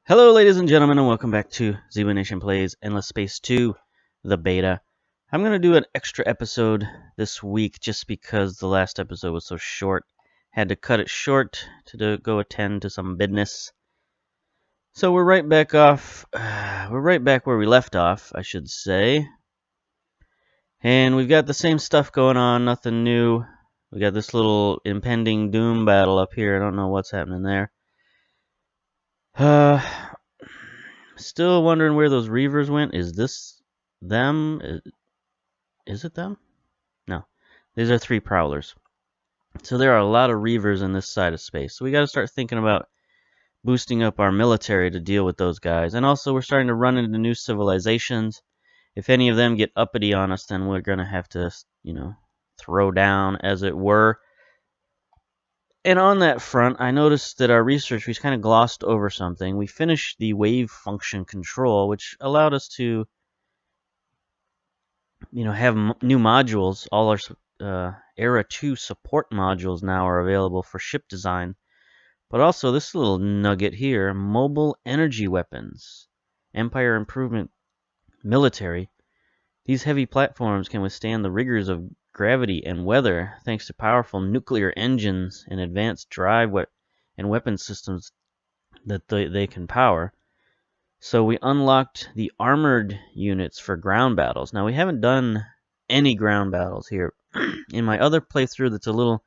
Hello, ladies and gentlemen, and welcome back to Zebu Nation Plays Endless Space 2, the beta. I'm going to do an extra episode this week just because the last episode was so short. Had to cut it short to go attend to some business. So we're right back we're right back where we left off, I should say. And we've got the same stuff going on, nothing new. We got this little impending doom battle up here. I don't know what's happening there. Still wondering where those reavers went. Is this them? Is it them? No. These are 3 prowlers. So there are a lot of reavers in this side of space. So we got to start thinking about boosting up our military to deal with those guys. And also we're starting to run into new civilizations. If any of them get uppity on us, then we're going to have to, throw down, as it were. And on that front, I noticed that our research, we kind of glossed over something. We finished the wave function control, which allowed us to, have new modules. All our Era 2 support modules now are available for ship design. But also this little nugget here, mobile energy weapons, Empire Improvement Military. These heavy platforms can withstand the rigors of gravity and weather thanks to powerful nuclear engines and advanced drive and weapon systems that they can power. So we unlocked the armored units for ground battles. Now we haven't done any ground battles here. In my other playthrough that's a little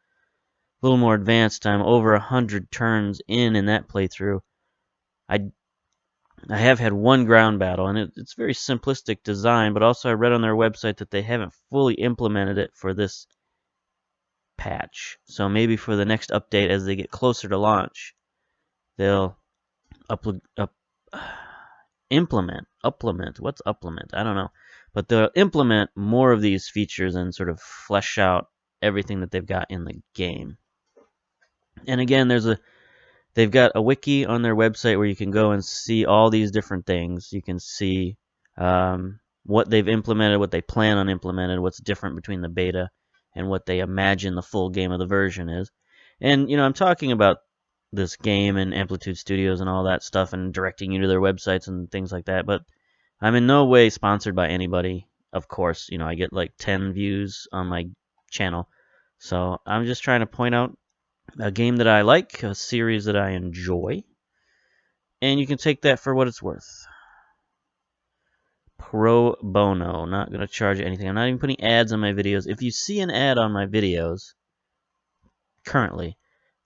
more advanced, I'm over 100 turns in that playthrough. I have had one ground battle, and it's very simplistic design, but also I read on their website that they haven't fully implemented it for this patch. So maybe for the next update, as they get closer to launch, they'll implement. What's supplement? I don't know. But they'll implement more of these features and sort of flesh out everything that they've got in the game. And again, they've got a wiki on their website where you can go and see all these different things. You can see what they've implemented, what they plan on implementing, what's different between the beta and what they imagine the full game of the version is. And, I'm talking about this game and Amplitude Studios and all that stuff and directing you to their websites and things like that. But I'm in no way sponsored by anybody. Of course, I get like 10 views on my channel. So I'm just trying to point out a game that I like, a series that I enjoy, and you can take that for what it's worth. Pro bono. Not going to charge you anything. I'm not even putting ads on my videos. If you see an ad on my videos currently,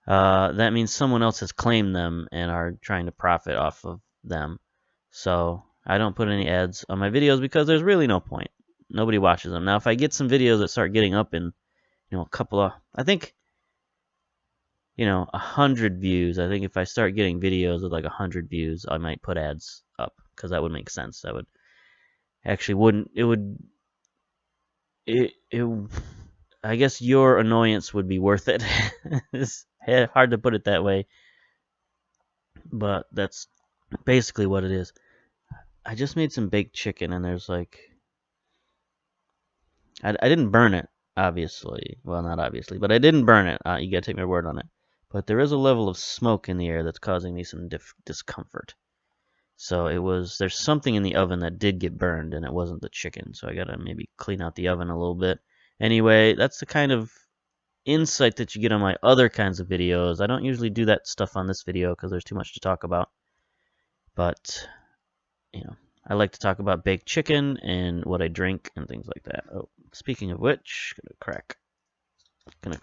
that means someone else has claimed them and are trying to profit off of them. So I don't put any ads on my videos because there's really no point. Nobody watches them. Now, if I get some videos that start getting up in, a couple of, I think, 100 views. I think if I start getting videos with like 100 views, I might put ads up because that would make sense. That would actually wouldn't. It would. I guess your annoyance would be worth it. It's hard to put it that way, but that's basically what it is. I just made some baked chicken, and there's like, I didn't burn it, obviously. Well, not obviously, but I didn't burn it. You gotta take my word on it. But there is a level of smoke in the air that's causing me some discomfort. So there's something in the oven that did get burned, and it wasn't the chicken. So I gotta maybe clean out the oven a little bit. Anyway, that's the kind of insight that you get on my other kinds of videos. I don't usually do that stuff on this video because there's too much to talk about. But, I like to talk about baked chicken and what I drink and things like that. Oh, speaking of which, going to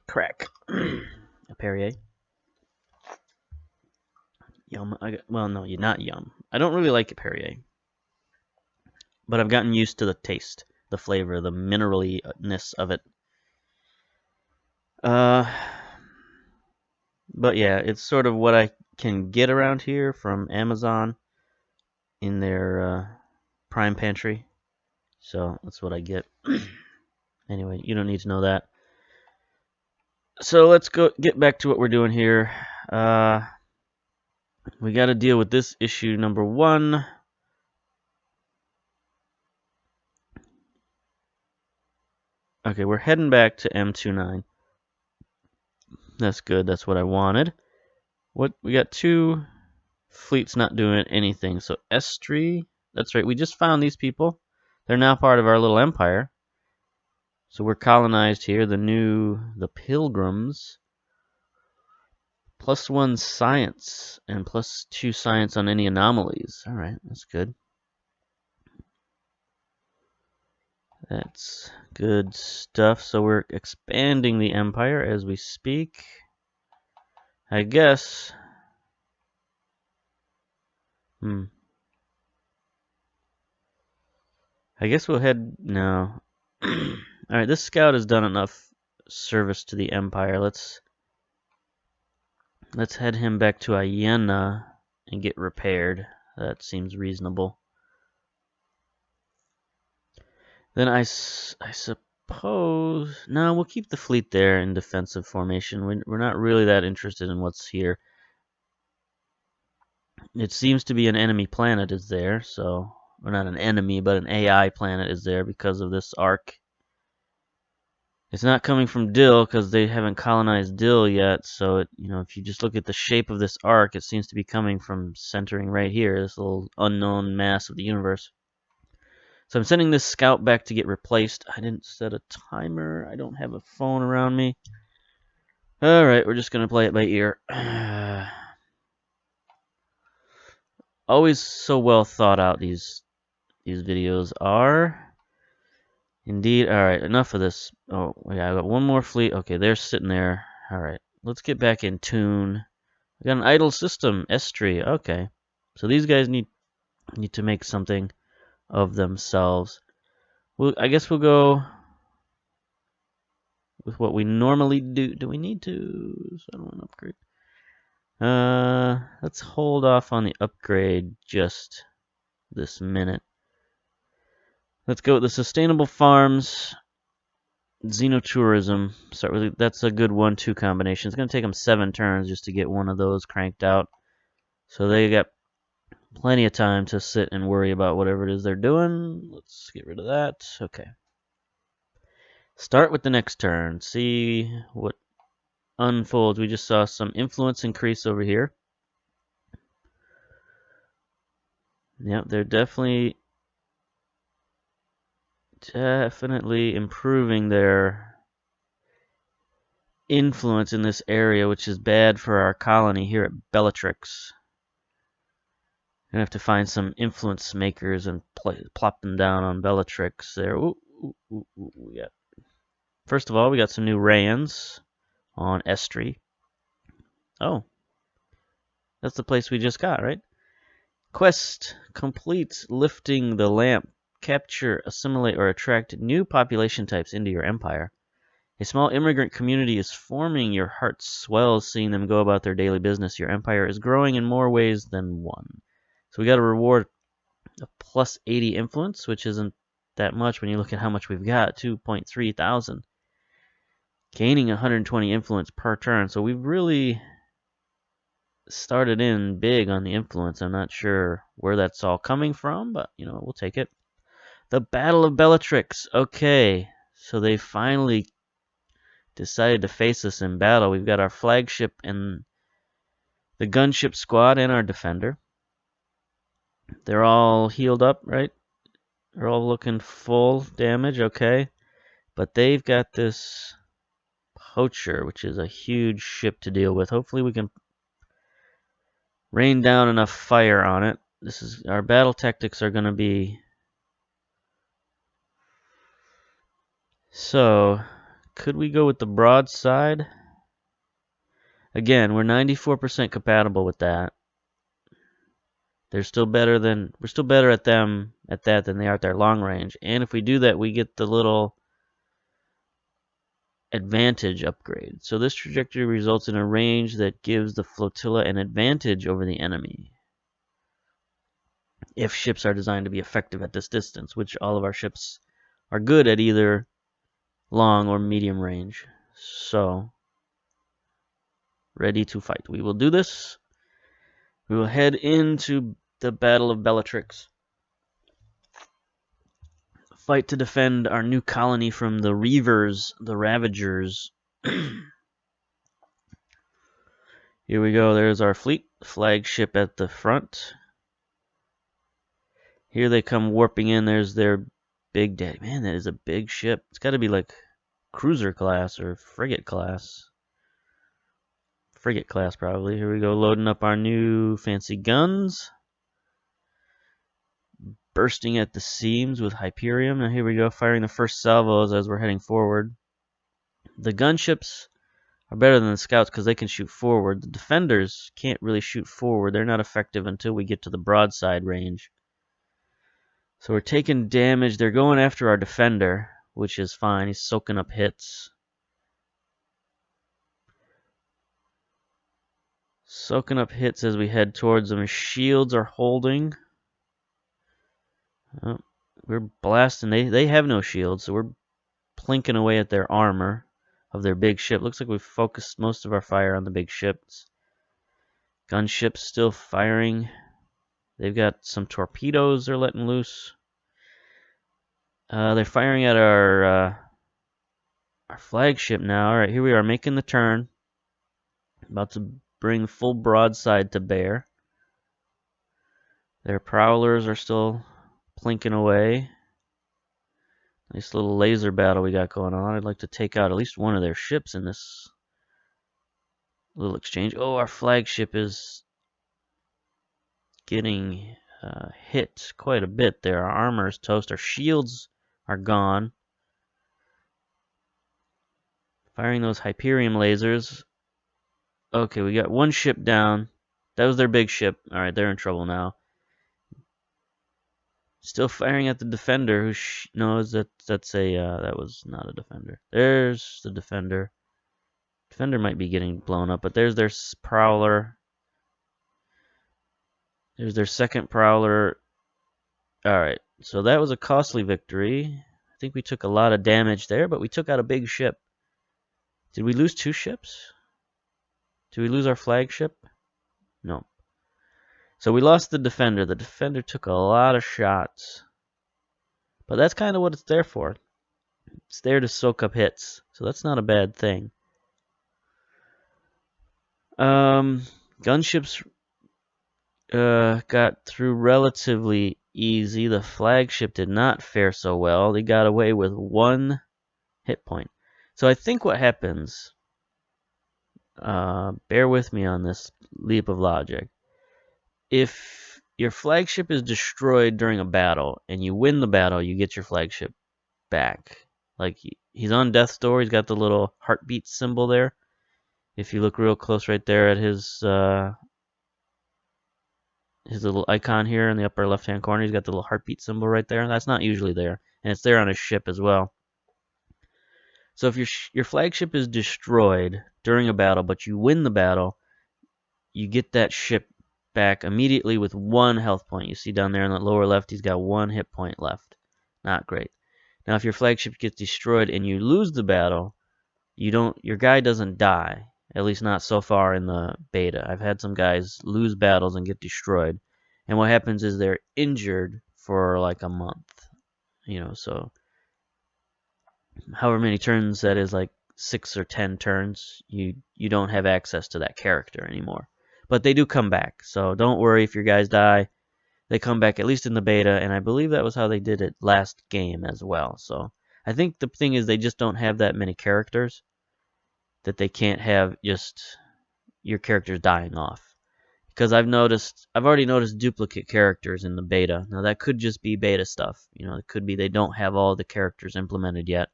crack a Perrier. Yum. Well, no, you're not yum. I don't really like a Perrier, but I've gotten used to the taste, the flavor, the mineraliness of it. But yeah, it's sort of what I can get around here from Amazon in their Prime Pantry. So that's what I get. Anyway, you don't need to know that. So let's get back to what we're doing here. We got to deal with this issue number 1. Okay, we're heading back to M29. That's good. That's what I wanted. What we got 2 fleets not doing anything. So E13, that's right. We just found these people. They're now part of our little empire. So we're colonized here. The Pilgrims. +1 science and +2 science on any anomalies. All right, that's good. That's good stuff. So we're expanding the empire as we speak. I guess. I guess we'll head. No. Alright, this scout has done enough service to the empire. Let's head him back to Iena and get repaired. That seems reasonable. Then I suppose... No, we'll keep the fleet there in defensive formation. We're not really that interested in what's here. It seems to be an enemy planet is there, so... Or not an enemy, but an AI planet is there because of this arc. It's not coming from Dill because they haven't colonized Dill yet, so if you just look at the shape of this arc, it seems to be coming from centering right here, this little unknown mass of the universe. So I'm sending this scout back to get replaced. I didn't set a timer. I don't have a phone around me. Alright, we're just going to play it by ear. Always so well thought out, these videos are. Indeed. Alright, enough of this. Oh, yeah, I got one more fleet. Okay, they're sitting there. Alright, let's get back in tune. We got an idle system, S3. Okay. So these guys need to make something of themselves. I guess we'll go with what we normally do. Do we need to settle an upgrade? Let's hold off on the upgrade just this minute. Let's go with the sustainable farms, xenotourism. Start with that's a good 1-2 combination. It's gonna take them 7 turns just to get one of those cranked out. So they got plenty of time to sit and worry about whatever it is they're doing. Let's get rid of that. Okay. Start with the next turn. See what unfolds. We just saw some influence increase over here. Yep, they're definitely improving their influence in this area, which is bad for our colony here at Bellatrix. Gonna have to find some influence makers and plop them down on Bellatrix there. Yeah. First of all, we got some new Rayans on Estri. Oh, that's the place we just got, right? Quest complete. Lifting the lamp. Capture, assimilate, or attract new population types into your empire. A small immigrant community is forming. Your heart swells seeing them go about their daily business. Your empire is growing in more ways than one. So we got a reward of plus 80 influence, which isn't that much when you look at how much we've got, 2.3 thousand. Gaining 120 influence per turn. So we've really started in big on the influence. I'm not sure where that's all coming from, but, we'll take it. The Battle of Bellatrix. Okay, so they finally decided to face us in battle. We've got our flagship and the gunship squad and our defender. They're all healed up, right? They're all looking full damage, okay. But they've got this poacher, which is a huge ship to deal with. Hopefully we can rain down enough fire on it. Our battle tactics are going to be... So, could we go with the broadside? Again, we're 94% compatible with that. We're still better at them at that than they are at their long range. And if we do that, we get the little advantage upgrade. So this trajectory results in a range that gives the flotilla an advantage over the enemy. If ships are designed to be effective at this distance, which all of our ships are good at either long or medium range. So, ready to fight. We will do this. We will head into the Battle of Bellatrix. Fight to defend our new colony from the Reavers, the Ravagers. Here we go. There's our fleet flagship at the front. Here they come warping in. There's their big daddy. Man, that is a big ship. It's got to be like cruiser class or frigate class. Frigate class, probably. Here we go, loading up our new fancy guns. Bursting at the seams with Hyperium. Now here we go, firing the first salvos as we're heading forward. The gunships are better than the scouts because they can shoot forward. The defenders can't really shoot forward. They're not effective until we get to the broadside range. So we're taking damage. They're going after our defender, which is fine. He's soaking up hits. Soaking up hits as we head towards them. His shields are holding. Oh, we're blasting. They have no shields, so we're plinking away at their armor of their big ship. Looks like we've focused most of our fire on the big ships. Gunships still firing. They've got some torpedoes they're letting loose. They're firing at our flagship now. All right, here we are making the turn. About to bring full broadside to bear. Their prowlers are still plinking away. Nice little laser battle we got going on. I'd like to take out at least one of their ships in this little exchange. Oh, our flagship is getting hit quite a bit there. Our armor is toast. Our shields are gone. Firing those Hyperium lasers. Okay, we got one ship down. That was their big ship. All right, they're in trouble now. Still firing at the defender. Who knows that's a that was not a defender. There's the defender. Defender might be getting blown up, but there's their prowler. There's their second prowler. All right, so that was a costly victory. I think we took a lot of damage there, but we took out a big ship. Did we lose two ships? Did we lose our flagship? No. So we lost the defender. The defender took a lot of shots. But that's kind of what it's there for. It's there to soak up hits. So that's not a bad thing. Gunships got through relatively easy. The flagship did not fare so well. They got away with 1 hit point. So I think what happens, bear with me on this leap of logic. If your flagship is destroyed during a battle and you win the battle, you get your flagship back. Like he's on death's door. He's got the little heartbeat symbol there. If you look real close right there at his little icon here in the upper left-hand corner, he's got the little heartbeat symbol right there. That's not usually there, and it's there on his ship as well. So if your flagship is destroyed during a battle, but you win the battle, you get that ship back immediately with 1 health point. You see down there in the lower left, he's got 1 hit point left. Not great. Now, if your flagship gets destroyed and you lose the battle, your guy doesn't die. At least not so far in the beta. I've had some guys lose battles and get destroyed. And what happens is they're injured for like a month. So however many turns that is, like 6 or 10 turns, you don't have access to that character anymore. But they do come back, so don't worry if your guys die. They come back, at least in the beta, and I believe that was how they did it last game as well. So I think the thing is they just don't have that many characters that they can't have just your characters dying off. Because I've already noticed duplicate characters in the beta. Now that could just be beta stuff. It could be they don't have all the characters implemented yet.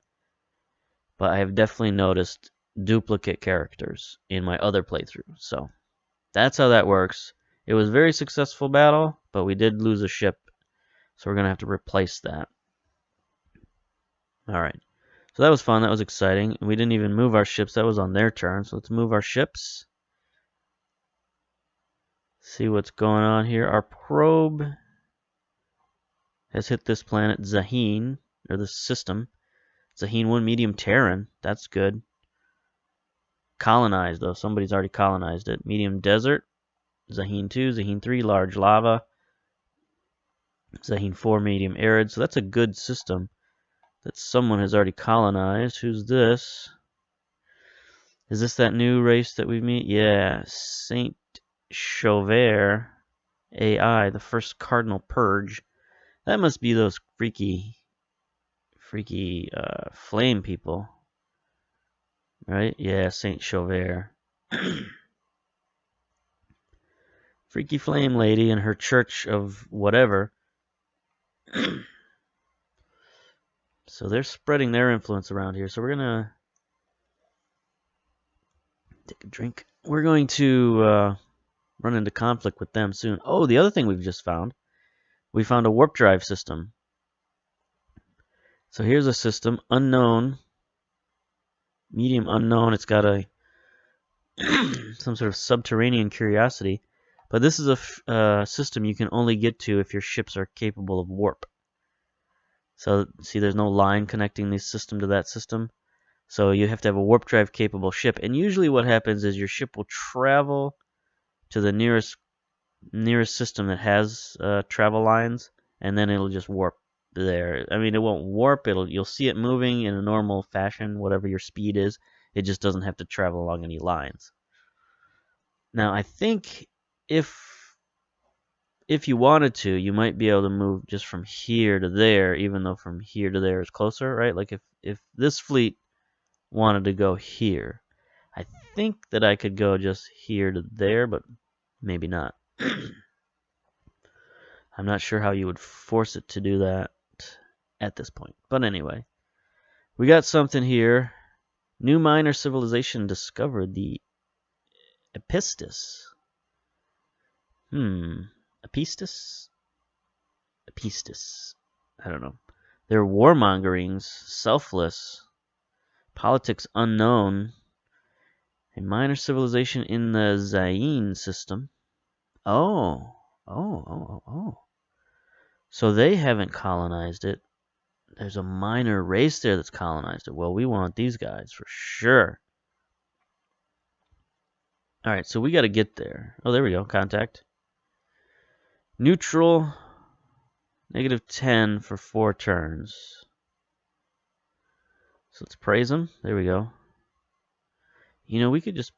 But I have definitely noticed duplicate characters in my other playthrough. So that's how that works. It was a very successful battle, but we did lose a ship, so we're going to have to replace that. Alright, so that was fun, that was exciting. We didn't even move our ships, that was on their turn, so let's move our ships. See what's going on here. Our probe has hit this planet, Zaheen, or this system. Zaheen 1 medium Terran, that's good. Colonized, though, somebody's already colonized it. Medium desert. Zaheen 2, Zaheen 3, large lava. Zaheen 4, medium arid. So that's a good system that someone has already colonized. Who's this? Is this that new race that we meet? Yeah, Saint Chauvert AI, the first cardinal purge. That must be those freaky flame people, right? Yeah, Saint Chauvert. Freaky flame lady and her church of whatever. So they're spreading their influence around here. So we're gonna take a drink. We're going to run into conflict with them soon. Oh, the other thing we've just found. We found a warp drive system. So here's a system, unknown, medium unknown. It's got a some sort of subterranean curiosity. But this is a system you can only get to if your ships are capable of warp. So see, there's no line connecting this system to that system. So you have to have a warp drive capable ship. And usually what happens is your ship will travel to the nearest system that has travel lines, and then it'll just warp there. I mean, it won't warp. You'll see it moving in a normal fashion, whatever your speed is. It just doesn't have to travel along any lines. Now, I think if you wanted to, you might be able to move just from here to there, even though from here to there is closer, right? Like if this fleet wanted to go here, I think that I could go just here to there, but maybe not. I'm not sure how you would force it to do that at this point. But anyway, we got something here. New minor civilization discovered, the Epistis. Epistis? Epistis. I don't know. They're warmongerings, selfless, politics unknown. A minor civilization in the Zayin system. Oh. So they haven't colonized it. There's a minor race there that's colonized it. Well, we want these guys for sure. Alright, so we got to get there. Oh, there we go. Contact. Neutral. -10 for 4 turns. So let's praise them. There we go. You know, we could just...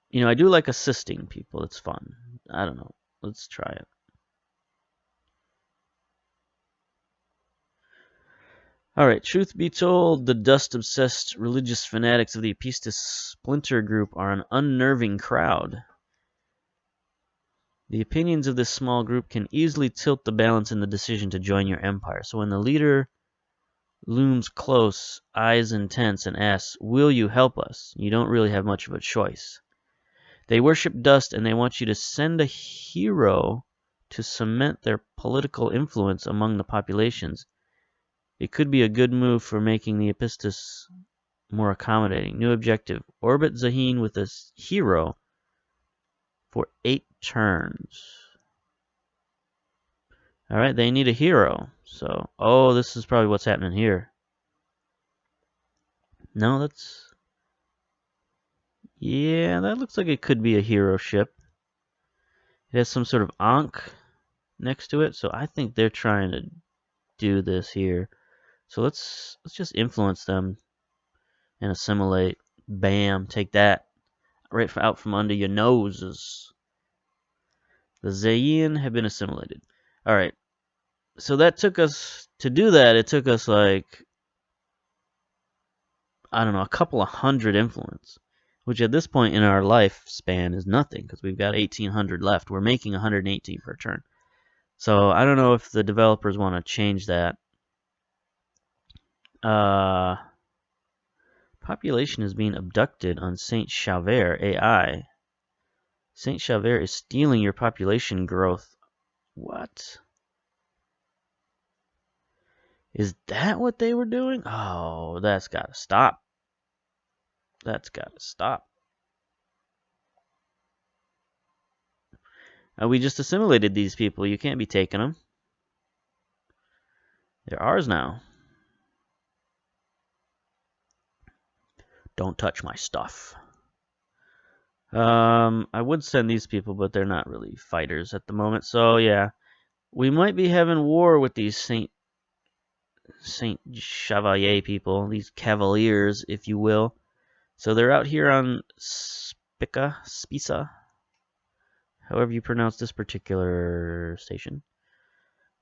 You know, I do like assisting people. It's fun. I don't know. Let's try it. Alright, truth be told, the dust-obsessed religious fanatics of the Epistis splinter group are an unnerving crowd. The opinions of this small group can easily tilt the balance in the decision to join your empire. So when the leader looms close, eyes intense, and asks, "Will you help us?" you don't really have much of a choice. They worship dust, and they want you to send a hero to cement their political influence among the populations. It could be a good move for making the Epistis more accommodating. New objective: orbit Zahin with a hero for 8 turns. Alright, they need a hero. So, oh, this is probably what's happening here. No, that's... Yeah, that looks like it could be a hero ship. It has some sort of Ankh next to it, so I think they're trying to do this here. So let's just influence them and assimilate. Bam, take that right out from under your noses. The Zayin have been assimilated. Alright, so that took us, to do that, it took us like, I don't know, a couple of hundred influence, which at this point in our lifespan is nothing because we've got 1,800 left. We're making 118 per turn. So I don't know if the developers want to change that. Population is being abducted on Saint Chauvert AI. Saint Chauvert is stealing your population growth. What? Is that what they were doing? Oh, that's got to stop. That's got to stop. We just assimilated these people. You can't be taking them. They're ours now. Don't touch my stuff. I would send these people, but they're not really fighters at the moment. So yeah, we might be having war with these Saint Chevalier people, these cavaliers, if you will. So they're out here on Spisa, however you pronounce this particular station.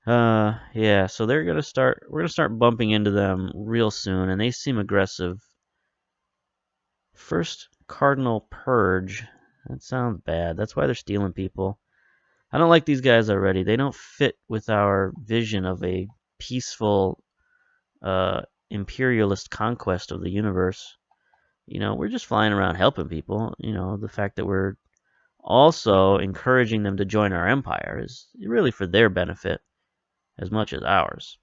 Yeah, so we're gonna start bumping into them real soon, and they seem aggressive. First Cardinal Purge. That sounds bad. That's why they're stealing people. I don't like these guys already. They don't fit with our vision of a peaceful, imperialist conquest of the universe. We're just flying around helping people. The fact that we're also encouraging them to join our empire is really for their benefit as much as ours.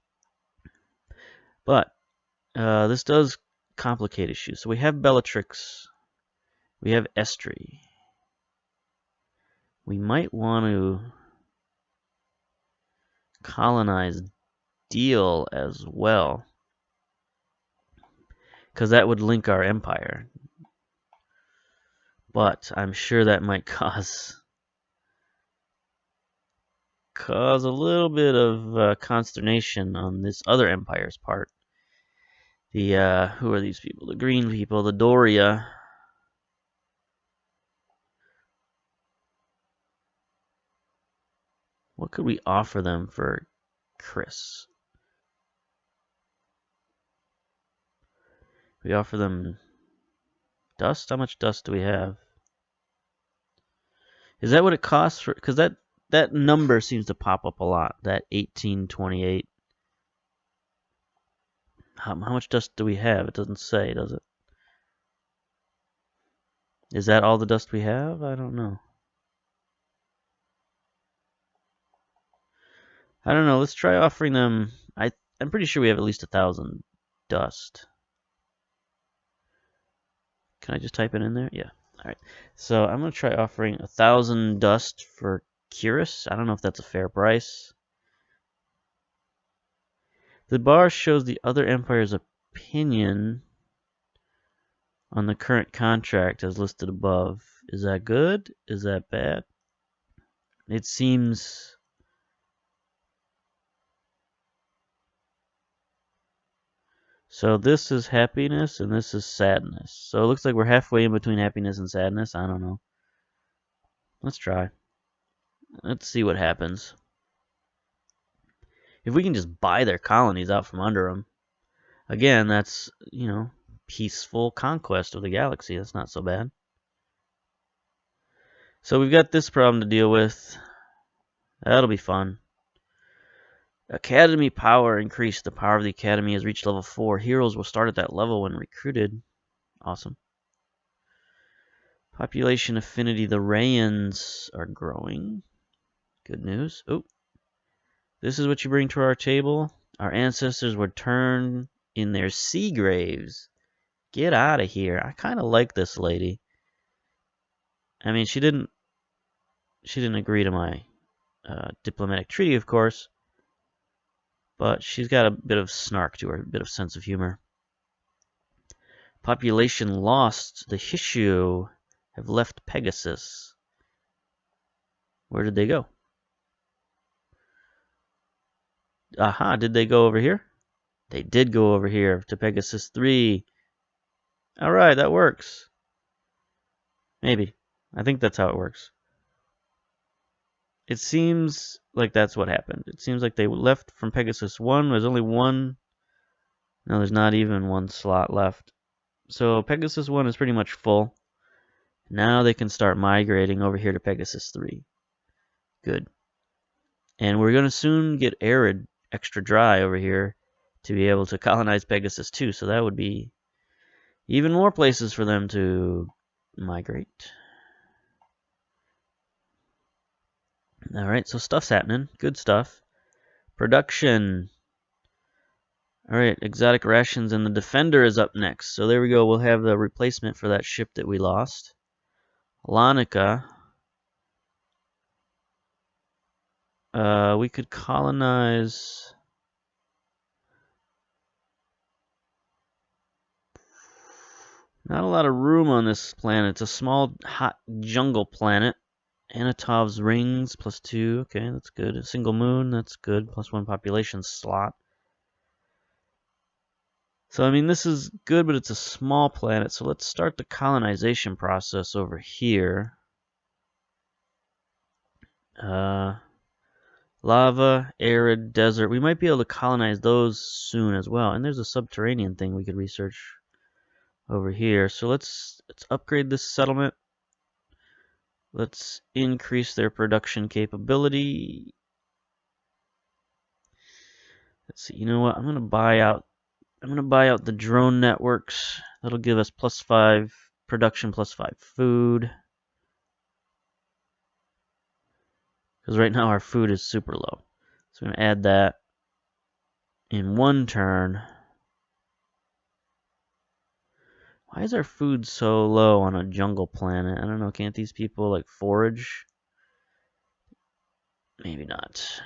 But this does complicate issues. So we have Bellatrix. We have Estri. We might want to colonize Deal as well, because that would link our empire. But I'm sure that might cause a little bit of consternation on this other empire's part. The who are these people? The green people, the Doria. What could we offer them for Chris? We offer them dust? How much dust do we have? Is that what it costs for? Because that number seems to pop up a lot. That 1828. How much dust do we have? It doesn't say, does it? Is that all the dust we have? I don't know. I don't know. Let's try offering them. I'm pretty sure we have at least 1,000 dust. Can I just type it in there? Yeah. All right. So I'm gonna try offering 1,000 dust for Curious. I don't know if that's a fair price. The bar shows the other empire's opinion on the current contract as listed above. Is that good? Is that bad? It seems... So this is happiness and this is sadness. So it looks like we're halfway in between happiness and sadness. I don't know. Let's try. Let's see what happens. If we can just buy their colonies out from under them. Again, that's, peaceful conquest of the galaxy. That's not so bad. So we've got this problem to deal with. That'll be fun. Academy power increased. The power of the Academy has reached level 4. Heroes will start at that level when recruited. Awesome. Population affinity. The Rayans are growing. Good news. Oh. This is what you bring to our table. Our ancestors were turned in their sea graves. Get out of here. I kind of like this lady. I mean, she didn't agree to my diplomatic treaty, of course. But she's got a bit of snark to her, a bit of sense of humor. Population lost. The Hishu have left Pegasus. Where did they go? Aha, did they go over here? They did go over here to Pegasus 3. Alright, that works. Maybe. I think that's how it works. It seems like that's what happened. It seems like they left from Pegasus 1. There's only one. No, there's not even one slot left. So Pegasus 1 is pretty much full. Now they can start migrating over here to Pegasus 3. Good. And we're going to soon get arid, extra dry over here to be able to colonize Pegasus 2. So that would be even more places for them to migrate. Alright, so stuff's happening. Good stuff. Production. Alright, exotic rations, and the Defender is up next. So there we go. We'll have the replacement for that ship that we lost. Lanica. We could colonize... Not a lot of room on this planet. It's a small, hot jungle planet. Anatov's rings, +2. Okay, that's good. A single moon, that's good. +1 population slot. So, I mean, this is good, but it's a small planet. So let's start the colonization process over here. Lava, arid, desert. We might be able to colonize those soon as well. And there's a subterranean thing we could research over here. So let's upgrade this settlement. Let's increase their production capability. Let's see. You know what? I'm gonna buy out the drone networks. That'll give us +5 production, +5 food. Because right now our food is super low. So I'm gonna add that in one turn. Why is our food so low on a jungle planet? I don't know. Can't these people like forage? Maybe not.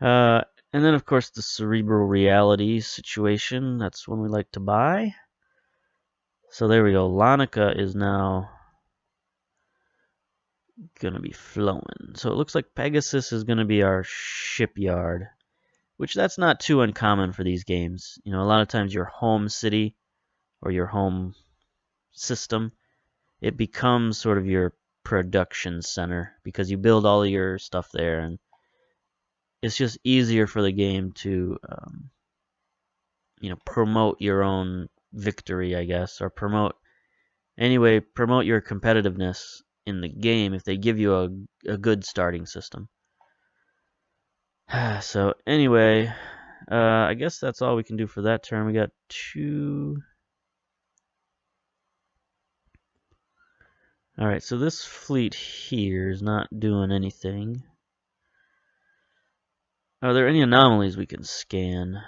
And then of course the cerebral reality situation. That's one we like to buy. So there we go. Lanica is now gonna be flowing. So it looks like Pegasus is gonna be our shipyard, which that's not too uncommon for these games. You know, a lot of times your home city or your home system, it becomes sort of your production center because you build all of your stuff there, and it's just easier for the game to promote your own victory, I guess, or promote your competitiveness in the game if they give you a good starting system. So anyway, I guess that's all we can do for that turn. We got 2. Alright, so this fleet here is not doing anything. Are there any anomalies we can scan?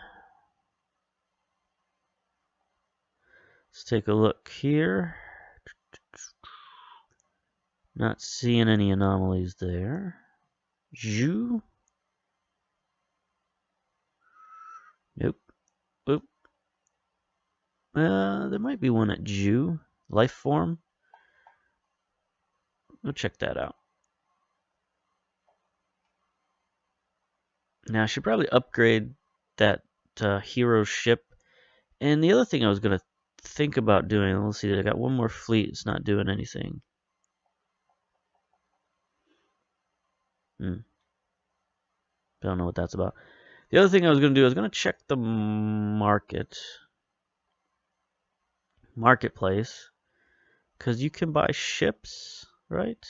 Let's take a look here. Not seeing any anomalies there. Zhu? Nope. Oop. There might be one at Zhu. Life form? We'll check that out. Now, I should probably upgrade that hero ship. And the other thing I was going to think about doing, let's see, I got one more fleet. It's not doing anything. Don't know what that's about. The other thing I was going to do, I was going to check the marketplace, because you can buy ships, right?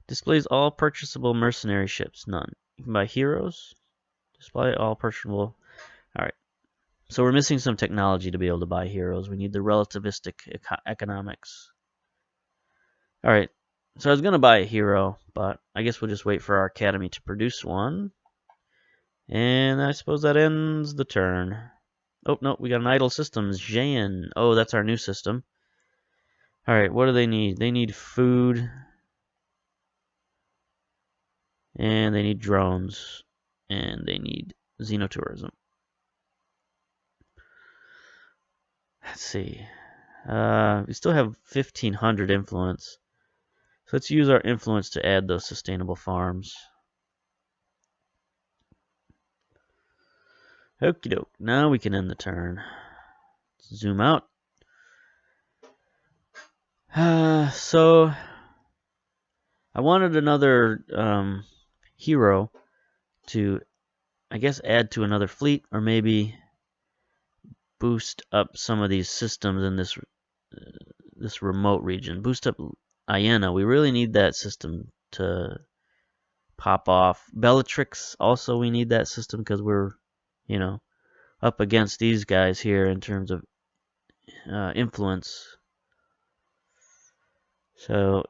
Displays all purchasable mercenary ships. None. You can buy heroes. Display all purchasable. Alright. So we're missing some technology to be able to buy heroes. We need the relativistic economics. Alright. So I was going to buy a hero, but I guess we'll just wait for our academy to produce one. And I suppose that ends the turn. Oh, no, we got an idle systems. Jan. Oh, that's our new system. Alright, what do they need? They need food. And they need drones. And they need xenotourism. Let's see. We still have 1,500 influence. So let's use our influence to add those sustainable farms. Okie doke. Now we can end the turn. Zoom out. So I wanted another hero to, I guess, add to another fleet, or maybe boost up some of these systems in this remote region. Boost up Iena. We really need that system to pop off. Bellatrix, also we need that system because we're, up against these guys here in terms of influence. So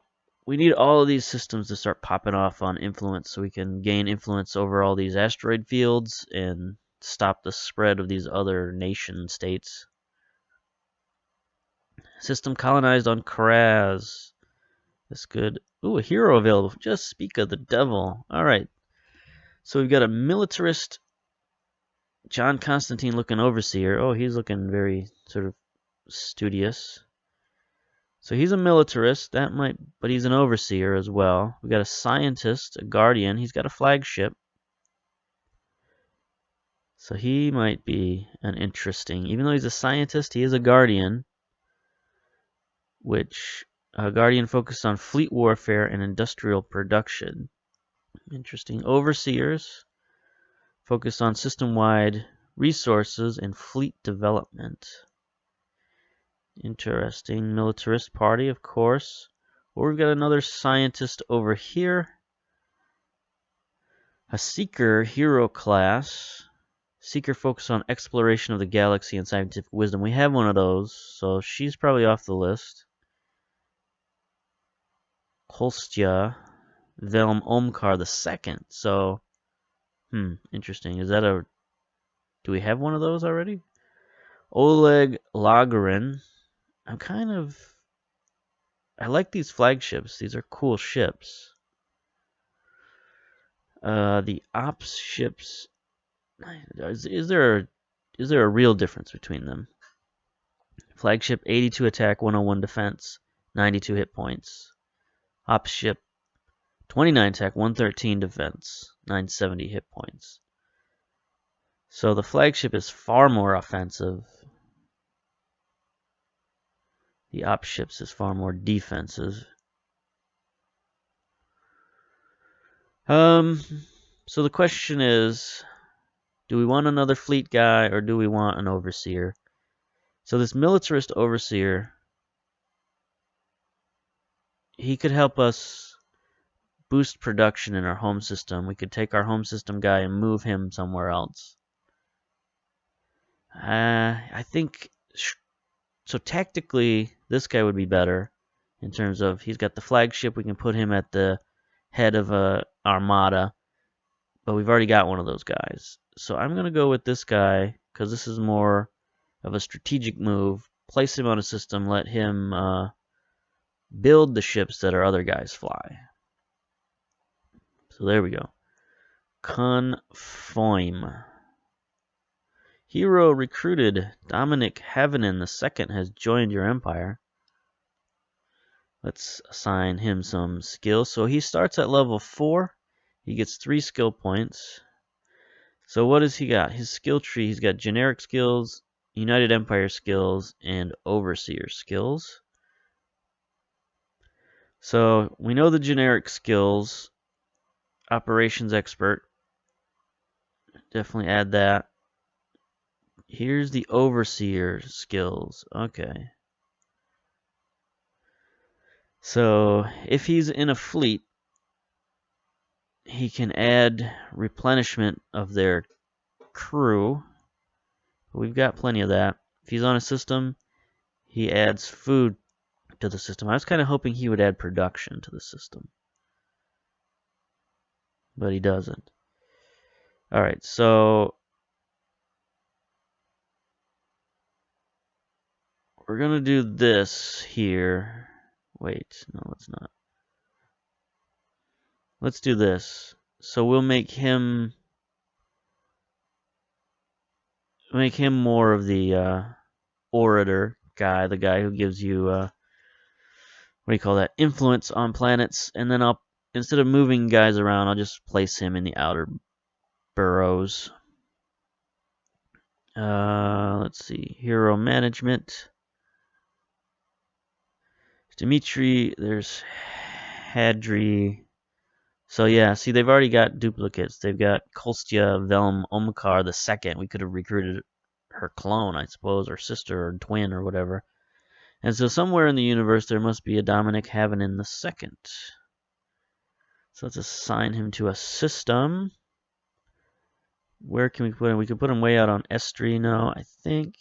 we need all of these systems to start popping off on influence so we can gain influence over all these asteroid fields and stop the spread of these other nation states. System colonized on Karaz. That's good. Ooh, a hero available. Just speak of the devil. Alright. So we've got a militarist John Constantine looking overseer. Oh, he's looking very sort of studious. So he's a militarist, but he's an overseer as well. We got a scientist, a guardian. He's got a flagship. So he might be an interesting, even though he's a scientist, he is a guardian, which a guardian focused on fleet warfare and industrial production. Interesting. Overseers focused on system-wide resources and fleet development. Interesting. Militarist party, of course. Or we've got another scientist over here. A seeker hero class. Seeker focused on exploration of the galaxy and scientific wisdom. We have one of those, so she's probably off the list. Kolstya, Velm Omkar II. So, interesting. Is that a... Do we have one of those already? Oleg Lagarin. I like these flagships. These are cool ships. The ops ships. Is there a real difference between them? Flagship 82 attack, 101 defense, 92 hit points. Ops ship 29 attack, 113 defense, 970 hit points. So the flagship is far more offensive. The ops ships is far more defensive. So the question is, do we want another fleet guy or do we want an overseer? So this militarist overseer, he could help us boost production in our home system. We could take our home system guy and move him somewhere else. I think, so tactically, this guy would be better in terms of he's got the flagship. We can put him at the head of a armada, but we've already got one of those guys. So I'm going to go with this guy because this is more of a strategic move. Place him on a system, let him build the ships that our other guys fly. So there we go. Conform. Hero recruited. Dominic Havenen II has joined your empire. Let's assign him some skills. So he starts at level 4. He gets 3 skill points. So what does he got? His skill tree, he's got generic skills, United Empire skills, and overseer skills. So we know the generic skills. Operations expert. Definitely add that. Here's the overseer skills. Okay. So if he's in a fleet, he can add replenishment of their crew. We've got plenty of that. If he's on a system, he adds food to the system. I was kind of hoping he would add production to the system, but he doesn't. All right, so we're going to do this here. Wait, no, let's not. Let's do this. So we'll make him more of the orator guy, the guy who gives you what do you call that? Influence on planets, and then I'll, instead of moving guys around, I'll just place him in the outer boroughs. Let's see, hero management. Dimitri, there's Hadri. So yeah, see, they've already got duplicates. They've got Kolstya Velm Omkar II. We could have recruited her clone, I suppose, or sister, or twin, or whatever. And so somewhere in the universe there must be a Dominic Havenen II. So let's assign him to a system. Where can we put him? We could put him way out on Estri. No, I think.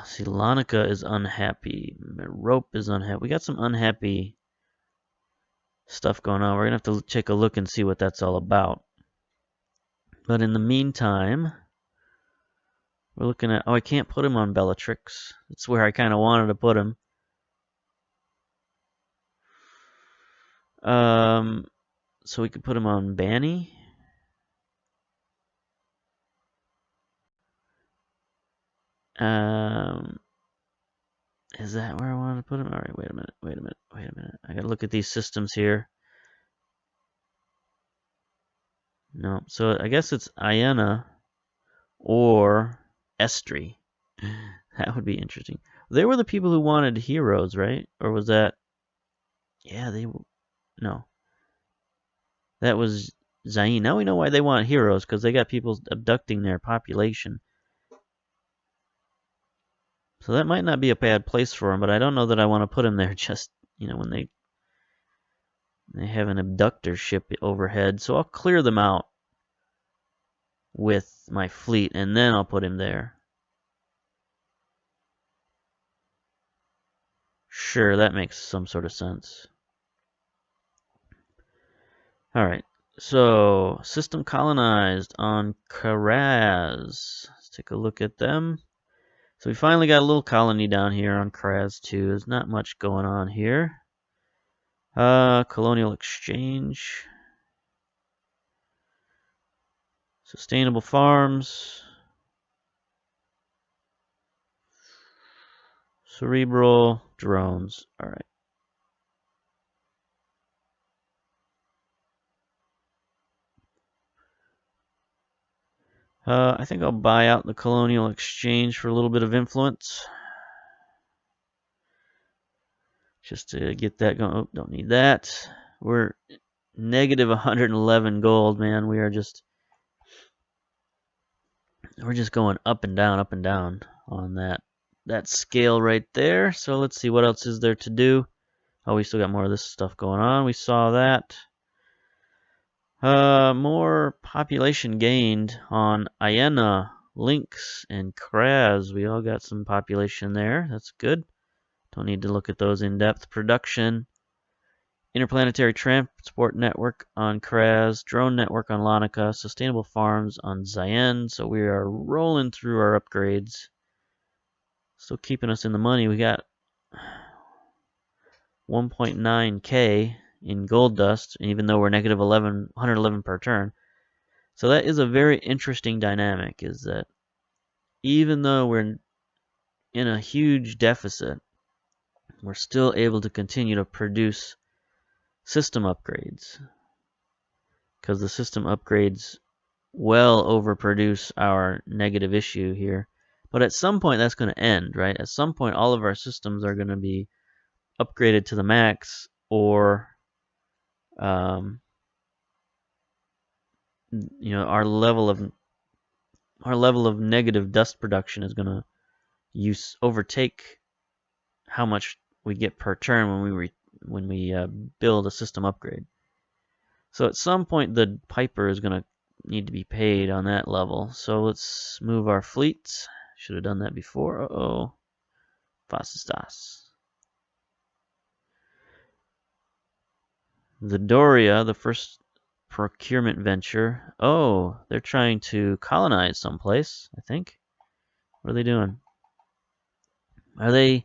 See, Lanica is unhappy. Rope is unhappy. We got some unhappy stuff going on. We're going to have to take a look and see what that's all about. But in the meantime, we're looking at... Oh, I can't put him on Bellatrix. That's where I kind of wanted to put him. So we could put him on Banny. Is that where I want to put him? All right, wait a minute. I gotta look at these systems here. No, so I guess it's Iena or Estri. That would be interesting. They were the people who wanted heroes, right? Or was that? Yeah, no. That was Zain. Now we know why they want heroes, because they got people abducting their population. So that might not be a bad place for them, but I don't know that I want to put them there just, when they have an abductor ship overhead. So I'll clear them out with my fleet, and then I'll put him there. Sure, that makes some sort of sense. Alright, so system colonized on Karaz. Let's take a look at them. So we finally got a little colony down here on Karaz 2. There's not much going on here. Colonial exchange. Sustainable farms. Cerebral drones. Alright. I think I'll buy out the colonial exchange for a little bit of influence. Just to get that going. Oh, don't need that. We're negative 111 gold, man. We're just going up and down on that scale right there. So let's see what else is there to do. Oh, we still got more of this stuff going on. We saw that. More population gained on Iena, Lynx, and Kraz. We all got some population there. That's good. Don't need to look at those in depth. Production. Interplanetary transport network on Kraz, drone network on Lanica, sustainable farms on Zayen. So we are rolling through our upgrades. Still keeping us in the money. We got 1.9k in gold dust, even though we're negative 111 per turn. So that is a very interesting dynamic, is that even though we're in a huge deficit, we're still able to continue to produce system upgrades. Because the system upgrades well overproduce our negative issue here. But at some point that's going to end, right? At some point all of our systems are going to be upgraded to the max, or our level of negative dust production is going to overtake how much we get per turn when we build a system upgrade. So at some point the piper is going to need to be paid on that level. So let's move our fleet. Should have done that before. Uh-oh. Was ist das? The Doria, the first procurement venture. Oh, they're trying to colonize someplace, I think. What are they doing? Are they...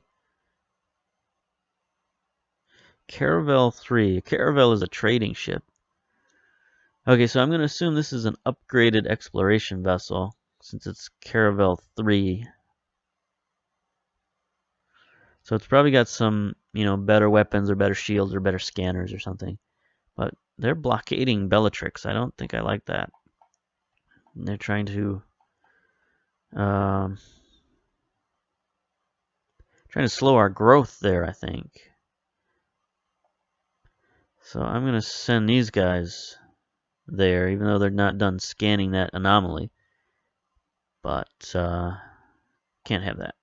Caravel 3. Caravel is a trading ship. Okay, so I'm going to assume this is an upgraded exploration vessel, since it's Caravel 3. So it's probably got some, better weapons or better shields or better scanners or something. But they're blockading Bellatrix. I don't think I like that. And they're trying to slow our growth there, I think. So I'm going to send these guys there, even though they're not done scanning that anomaly. But can't have that.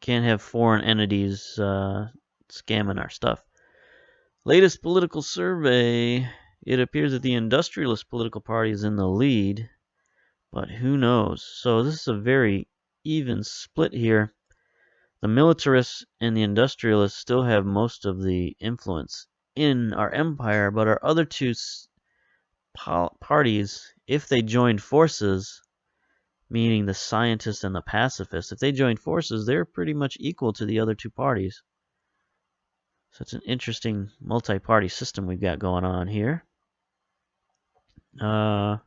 Can't have foreign entities scamming our stuff. Latest political survey. It appears that the industrialist political party is in the lead, but who knows? So this is a very even split here. The militarists and the industrialists still have most of the influence in our empire, but our other two parties, if they joined forces, meaning the scientists and the pacifists, if they joined forces, they're pretty much equal to the other two parties. So it's an interesting multi-party system we've got going on here. Yeah,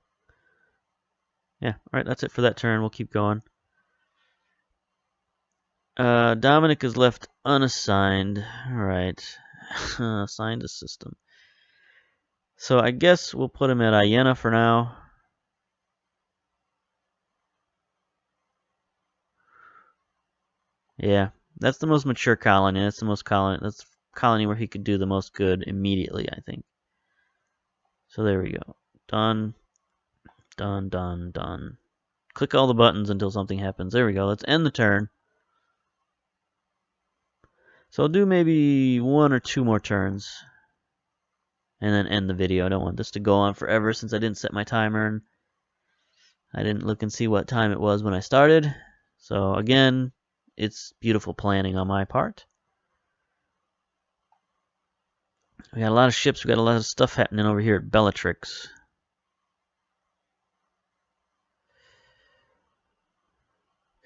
alright, that's it for that turn. We'll keep going. Dominic is left unassigned. Alright. Assigned a system. So I guess we'll put him at Iena for now. Yeah, that's the most mature colony. That's the colony where he could do the most good immediately, I think. So there we go. Done. Done, done, done. Click all the buttons until something happens. There we go. Let's end the turn. So I'll do maybe 1 or 2 more turns. And then end the video. I don't want this to go on forever since I didn't set my timer. And I didn't look and see what time it was when I started. So again, it's beautiful planning on my part. We got a lot of ships. We got a lot of stuff happening over here at Bellatrix.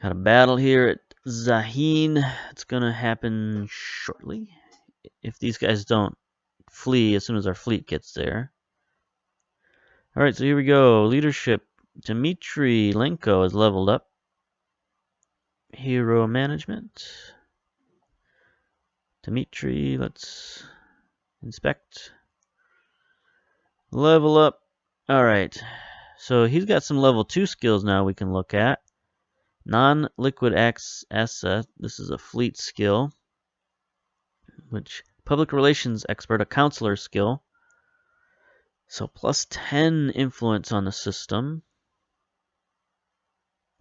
Got a battle here at Zaheen. It's gonna happen shortly. If these guys don't flee as soon as our fleet gets there. Alright, so here we go. Leadership. Dmitry Lenko is leveled up. Hero management. Dmitry, let's inspect. Level up. Alright. So he's got some level 2 skills now we can look at. Non-liquid asset. This is a fleet skill. Which public relations expert, a counselor skill. So plus 10 influence on the system.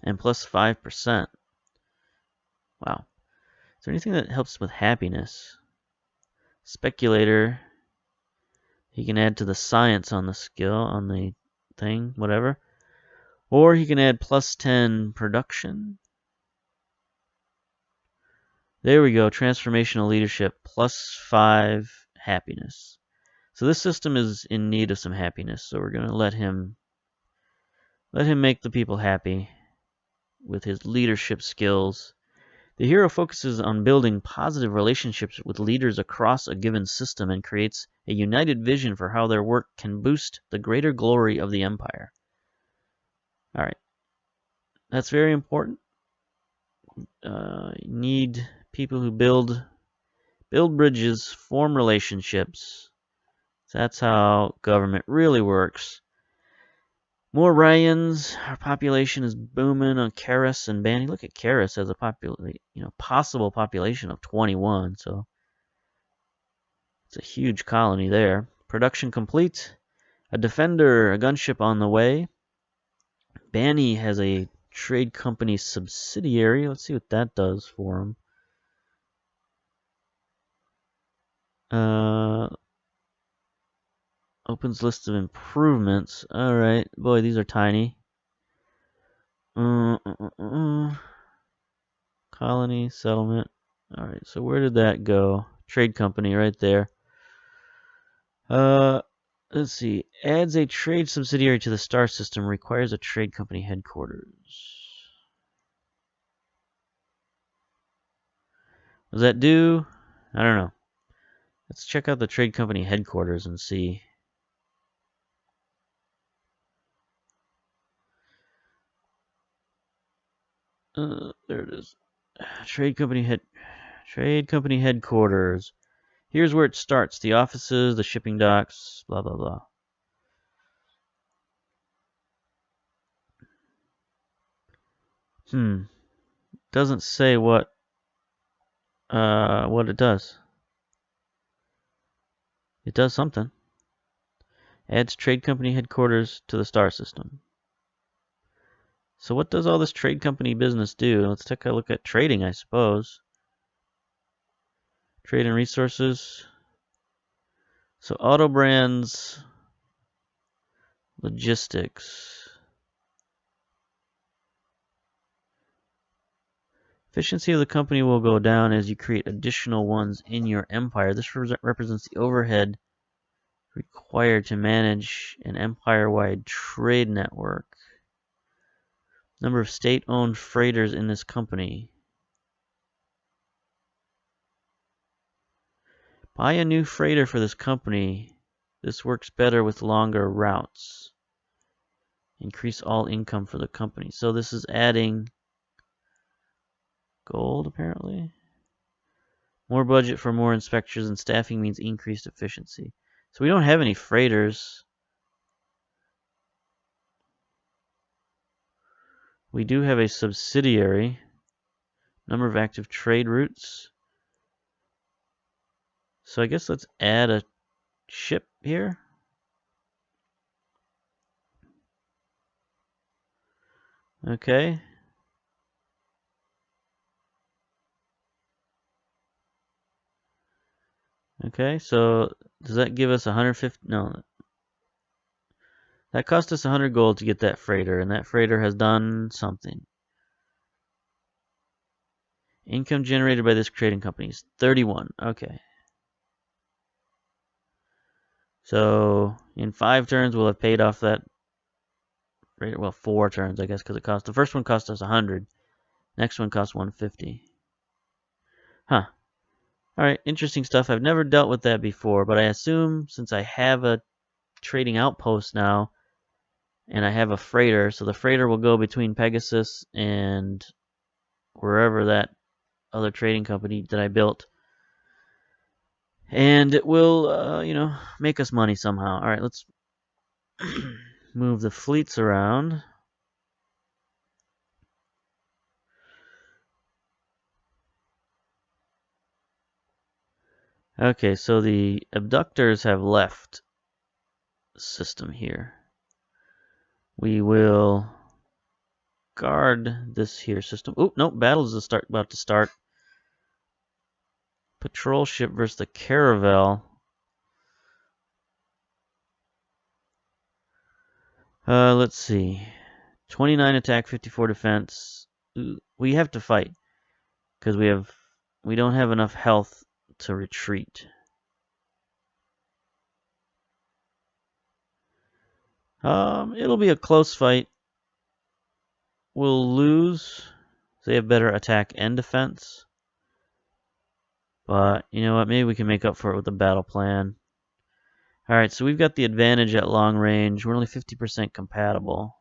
And plus 5%. Wow. Is there anything that helps with happiness? Speculator. He can add to the science on the skill, on the thing, whatever. Or he can add plus 10 production. There we go. Transformational leadership. Plus 5 happiness. So this system is in need of some happiness. So we're going to let him make the people happy with his leadership skills. The hero focuses on building positive relationships with leaders across a given system and creates a united vision for how their work can boost the greater glory of the empire. All right. That's very important. You need people who build bridges, form relationships. That's how government really works. More Ryans. Our population is booming on Karis and Bani. Look at Karis as a possible population of 21. So it's a huge colony there. Production complete. A defender, a gunship on the way. Bani has a trade company subsidiary. Let's see what that does for him. Opens list of improvements. Alright. Boy, these are tiny. Colony, settlement. Alright, so where did that go? Trade company right there. Let's see. Adds a trade subsidiary to the star system. Requires a trade company headquarters. Does that do? I don't know. Let's check out the trade company headquarters and see. There it is. Trade company headquarters. Here's where it starts. The offices, the shipping docks, blah blah blah. Doesn't say what it does. It does something. Adds trade company headquarters to the star system. So what does all this trade company business do? Let's take a look at trading, I suppose. Trade and resources. So auto brands, logistics. Efficiency of the company will go down as you create additional ones in your empire. This represents the overhead required to manage an empire-wide trade network. Number of state-owned freighters in this company. Buy a new freighter for this company. This works better with longer routes. Increase all income for the company. So this is adding Gold, apparently. More budget for more inspectors and staffing means increased efficiency. So we don't have any freighters. We do have a subsidiary. Number of active trade routes. So I guess let's add a ship here. Okay. Okay, so does that give us 150? No. That cost us 100 gold to get that freighter, and that freighter has done something. Income generated by this trading company is 31. Okay. So in 5 turns, we'll have paid off that freighter. Well, 4 turns, I guess, because the first one cost us 100. Next one cost 150. Huh. Alright, interesting stuff. I've never dealt with that before, but I assume since I have a trading outpost now, and I have a freighter, so the freighter will go between Pegasus and wherever that other trading company that I built. And it will, make us money somehow. Alright, let's move the fleets around. Okay, so the abductors have left the system here. We will guard this here system. Oh, nope, battle's about to start. Patrol ship versus the caravel. Let's see. 29 attack, 54 defense. We have to fight because we don't have enough health to retreat. It'll be a close fight. We'll lose. They have better attack and defense. But you know what? Maybe we can make up for it with a battle plan. Alright, so we've got the advantage at long range. We're only 50% compatible.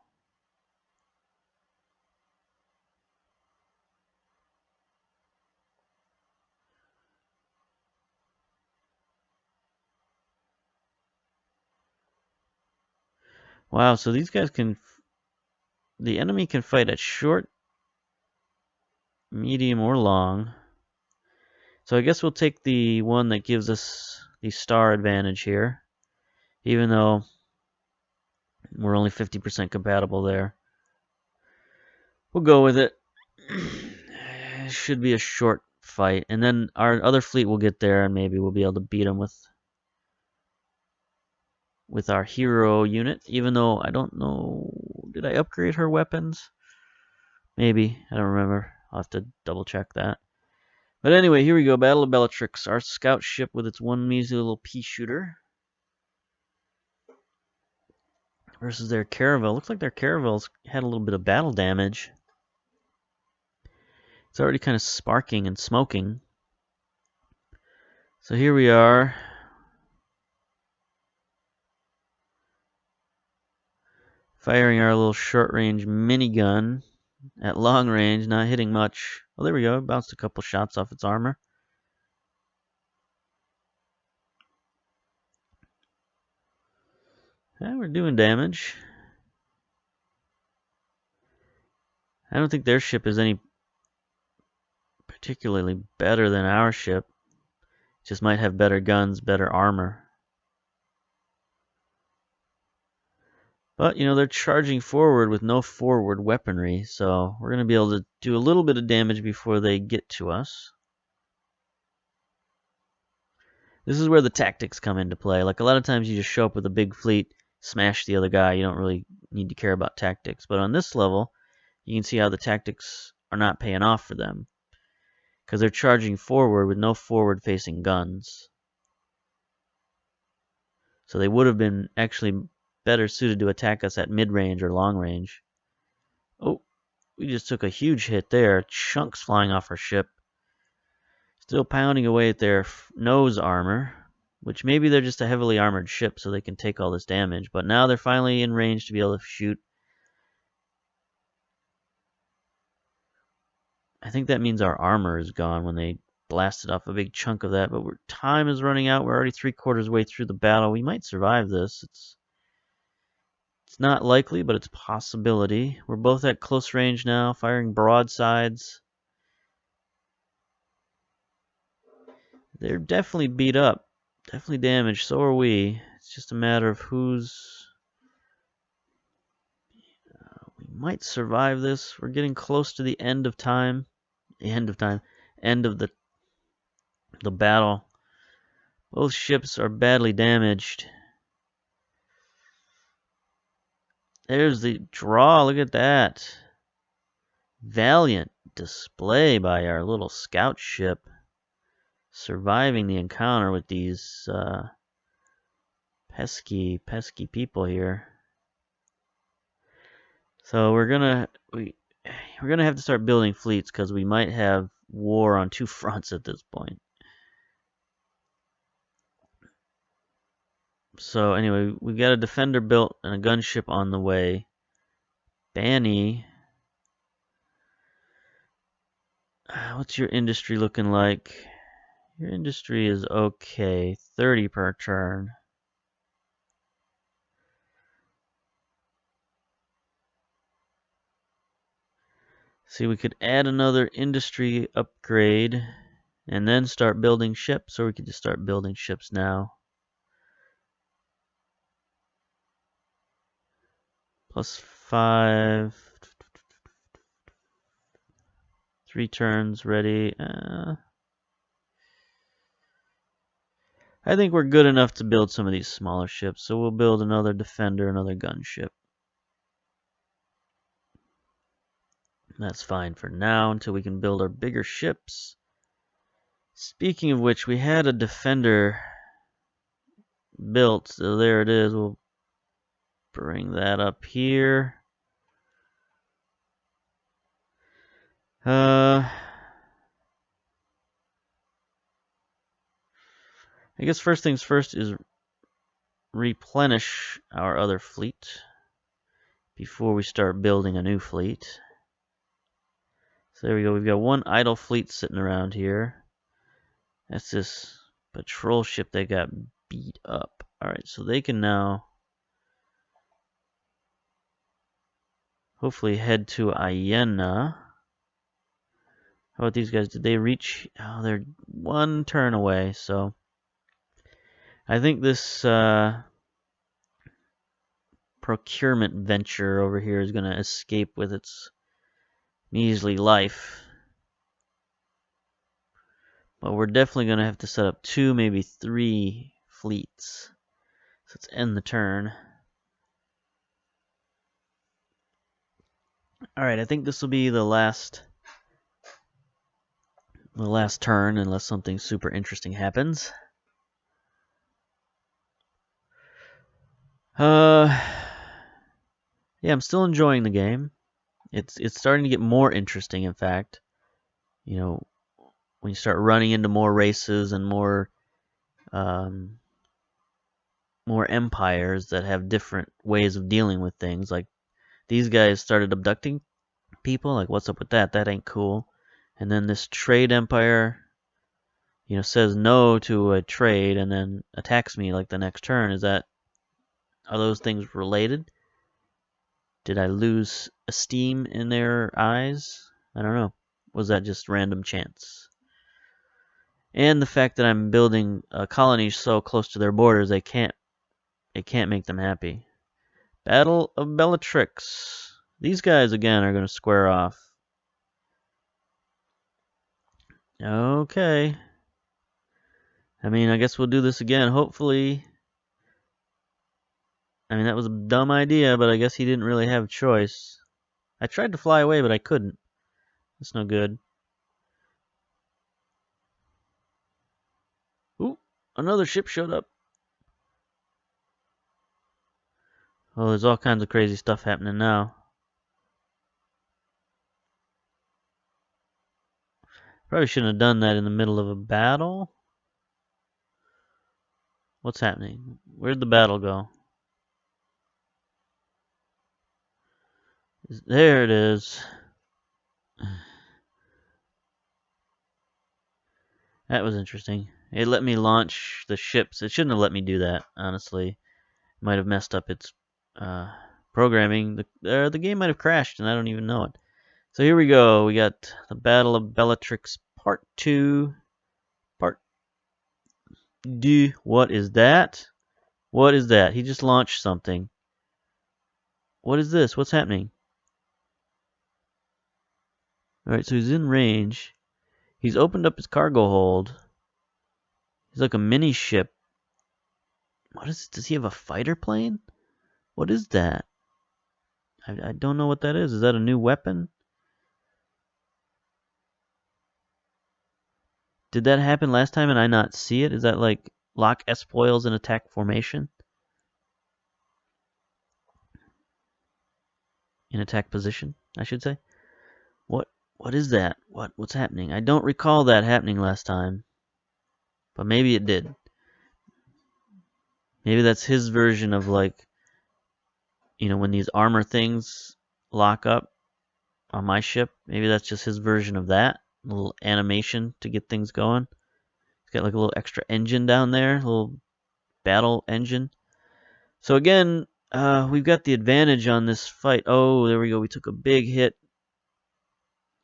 Wow, so these guys can... The enemy can fight at short, medium, or long. So I guess we'll take the one that gives us the star advantage here. Even though we're only 50% compatible there. We'll go with it. It should be a short fight. And then our other fleet will get there and maybe we'll be able to beat them with our hero unit. Even though I don't know... Did I upgrade her weapons? Maybe. I don't remember. I'll have to double check that. But anyway, here we go. Battle of Bellatrix. Our scout ship with its one measly little pea shooter. Versus their caravel. Looks like their caravel's had a little bit of battle damage. It's already kind of sparking and smoking. So here we are. Firing our little short-range minigun at long range, not hitting much. Oh, there we go. It bounced a couple shots off its armor. Yeah, we're doing damage. I don't think their ship is any particularly better than our ship. Just might have better guns, better armor. But, they're charging forward with no forward weaponry, so we're going to be able to do a little bit of damage before they get to us. This is where the tactics come into play. Like, a lot of times you just show up with a big fleet, smash the other guy. You don't really need to care about tactics. But on this level, you can see how the tactics are not paying off for them. Because they're charging forward with no forward-facing guns. So they would have been actually better suited to attack us at mid-range or long range. Oh, we just took a huge hit there. Chunks flying off our ship. Still pounding away at their nose armor. Which maybe they're just a heavily armored ship so they can take all this damage. But now they're finally in range to be able to shoot. I think that means our armor is gone when they blasted off a big chunk of that, but time is running out. We're already 3/4 way through the battle. We might survive this. It's not likely, but it's a possibility. We're both at close range now, firing broadsides. They're definitely beat up, definitely damaged. So are we. It's just a matter of who's... we might survive this. We're getting close to the end of time. End of the battle. Both ships are badly damaged. There's the draw. Look at that. Valiant display by our little scout ship. Surviving the encounter with these pesky people here. So we're gonna have to start building fleets because we might have war on two fronts at this point. So anyway, we got a defender built and a gunship on the way. Banny, what's your industry looking like? Your industry is okay, 30 per turn. See, we could add another industry upgrade and then start building ships, or we could just start building ships now. +5. 3 turns ready. I think we're good enough to build some of these smaller ships, so we'll build another defender, another gunship. That's fine for now until we can build our bigger ships. Speaking of which, we had a defender built, so there it is. We'll bring that up here. I guess first things first is replenish our other fleet before we start building a new fleet. So there we go. We've got one idle fleet sitting around here. That's this patrol ship that got beat up. Alright, so they can now hopefully head to Iena. How about these guys? Did they reach? Oh, they're one turn away, so I think this procurement venture over here is going to escape with its measly life. But we're definitely going to have to set up 2, maybe 3 fleets. So let's end the turn. Alright, I think this will be the last turn unless something super interesting happens. Yeah, I'm still enjoying the game. It's starting to get more interesting, in fact. You know, when you start running into more races and more empires that have different ways of dealing with things. Like these guys started abducting people. Like, what's up with that? That ain't cool. And then this trade empire, says no to a trade and then attacks me like the next turn. Are those things related? Did I lose esteem in their eyes? I don't know. Was that just random chance? And the fact that I'm building colonies so close to their borders, it can't make them happy. Battle of Bellatrix. These guys again are going to square off. Okay. I mean, I guess we'll do this again. Hopefully. I mean, that was a dumb idea, but I guess he didn't really have a choice. I tried to fly away, but I couldn't. That's no good. Ooh, another ship showed up. Oh, there's all kinds of crazy stuff happening now. Probably shouldn't have done that in the middle of a battle. What's happening? Where'd the battle go? There it is. That was interesting. It let me launch the ships. It shouldn't have let me do that, honestly. Might have messed up its programming. The game might have crashed, and I don't even know it. So here we go. We got the Battle of Bellatrix Part 2. Part D. What is that? What is that? He just launched something. What is this? What's happening? Alright, so he's in range. He's opened up his cargo hold. He's like a mini ship. What is? Does he have a fighter plane? What is that? I don't know what that is. Is that a new weapon? Did that happen last time and I not see it? Is that like lock S-foils in attack formation? In attack position, I should say. What is that? What's happening? I don't recall that happening last time. But maybe it did. Maybe that's his version of like, when these armor things lock up on my ship. Maybe that's just his version of that. A little animation to get things going. He's got like a little extra engine down there, a little battle engine. So again, we've got the advantage on this fight. Oh, there we go. We took a big hit,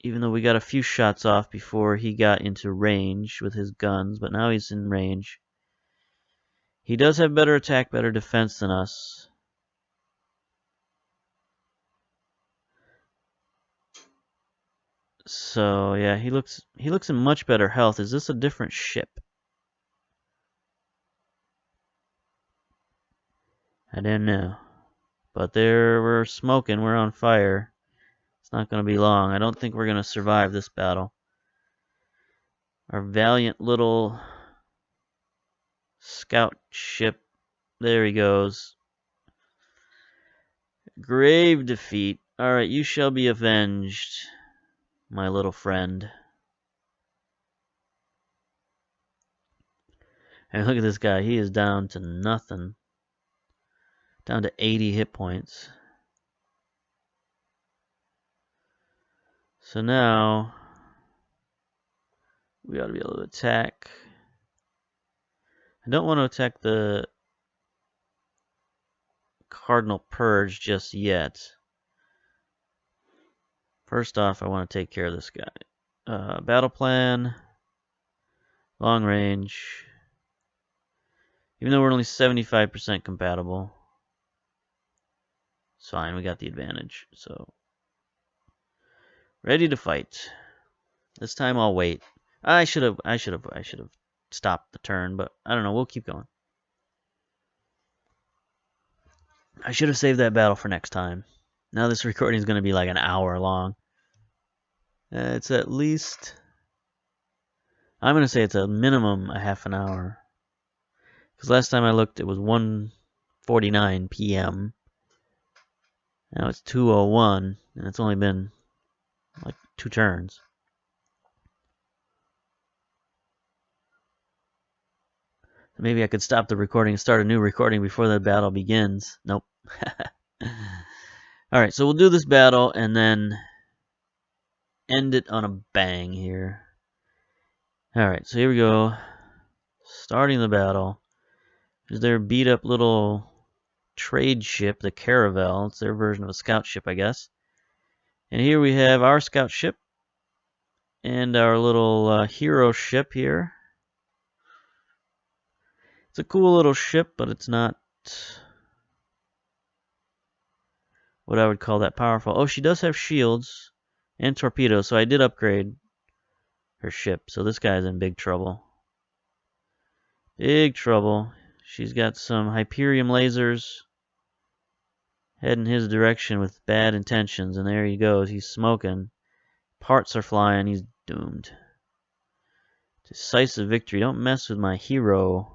even though we got a few shots off before he got into range with his guns, but now he's in range. He does have better attack, better defense than us. So yeah, he looks in much better health. Is this a different ship? I don't know. But there, we're smoking, we're on fire. It's not going to be long. I don't think we're going to survive this battle. Our valiant little scout ship, there he goes. Grave defeat. Alright, you shall be avenged, my little friend. And look at this guy. He is down to nothing. Down to 80 hit points. So now we ought to be able to attack. I don't want to attack the Cardinal Purge just yet. First off, I want to take care of this guy. Battle plan. Long range. Even though we're only 75% compatible. It's fine, we got the advantage. So, ready to fight. This time I'll wait. I should have stopped the turn, but I don't know. We'll keep going. I should have saved that battle for next time. Now this recording is going to be like an hour long. It's at least, I'm going to say it's a minimum a half an hour. Because last time I looked, it was 1:49 p.m. Now it's 2:01, and it's only been like 2 turns. Maybe I could stop the recording and start a new recording before the battle begins. Nope. Alright, so we'll do this battle and then end it on a bang here. Alright, so here we go. Starting the battle. There's their beat up little trade ship, the Caravel. It's their version of a scout ship, I guess. And here we have our scout ship and our little hero ship here. It's a cool little ship, but it's not what I would call that powerful. Oh, she does have shields and torpedoes, so I did upgrade her ship. So this guy's in big trouble. Big trouble. She's got some Hyperium lasers heading his direction with bad intentions, and there he goes. He's smoking. Parts are flying. He's doomed. Decisive victory. Don't mess with my hero.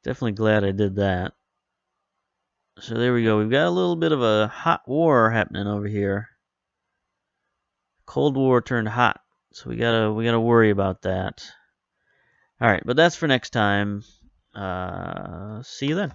Definitely glad I did that. So there we go. We've got a little bit of a hot war happening over here. Cold War turned hot. So we gotta worry about that. Alright, but that's for next time. See you then.